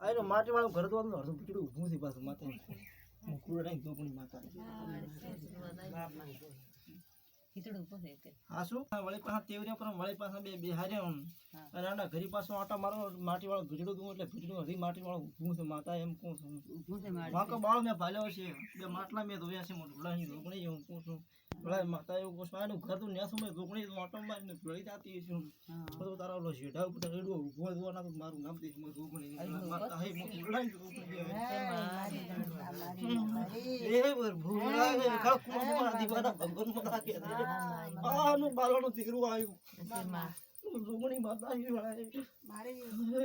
આનો માટી વાળું ઘર તો અડધું પીટું ઊભું થી પાછું માતા કુડા નહીં તો પણ માતા ખીચડું પોસે તે હા શું વળી પાછા તેવરિયા પર વળી પાછા બે હાર્યા અને આના ઘરી પાછો આટા મારો માટી વાળો ભીડું દઉં એટલે ભીડું હરી માટી વાળું ઊભું છે માતા એમ કહું છું ઊભું છે મારી વાંકો બાળ મેં ભાલ્યો છે બે માટલા મેં ધોયા છે મને ઢોળાની ધોકણી હું કહું છું ભલા માતા એવું કહું છું આનું ઘર તો ન્યા સમય ધોકણી ઓટો મારીને ભળી જતી છે બધું તારા ઓલો શેઢા ઉપર રેડવો ઊભો ધોવાના તો મારું નામ દઈશ મને ધોકણી માતા હે મને ઢોળાની ધોકણી એ ભૂલા છે ખા કોણ મારા દીવાના ભગવાન મારા કે આનું બાળનું દીકરું આવ્યું ધોકણી માતા હે મારી હે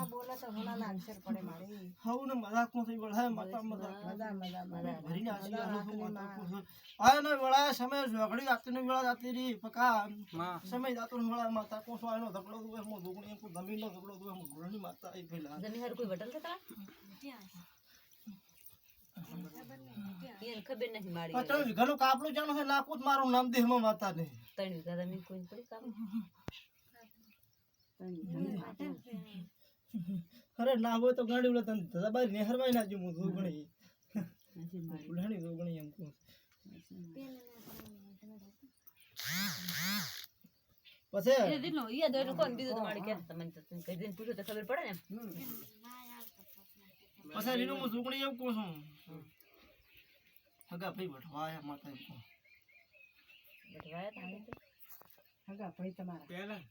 બોલે તો હોના ના અક્ષર પડે મારી હાઉ ને મજાક કો થઈ વળાય માતા મજાક મજા ભરીને આસી આનું માતા આ ને વળાય સમય ઝઘડી આતી ને વેળા જાતી રી પકા સમય જાતો ને વળાય માતા કો સો આનો ઝઘડો દુએ મો દુગણી કો જમીન નો ઝઘડો દુએ મો ઘરની માતા આઈ પેલા જમી હર કોઈ વટલ થતા ઈન ખબર નથી મારી પતળ વિઘાનો કાપલો જાનો છે લાકૂત મારું નામ દેહ માં માતા ને ત્રણ વીઘા જમીન કોઈ પડી કામ અરે ના હોય તો ગાડી ઉલે તને દબાઈ નેહરવાઈ નાજો મો દુગણી ઉલાણી દુગણી એમ કો પછી એ દીનો ઈ દોય કોણ બીજું તમારી કે તમને કઈ દિન પૂછો તો ખબર પડે ને પછી રીનું હું દુગણી એમ કો છું હગા ભાઈ બઠવાયા માતા એમ કો બટવાયા તાણી હગા ભાઈ તમારા પહેલા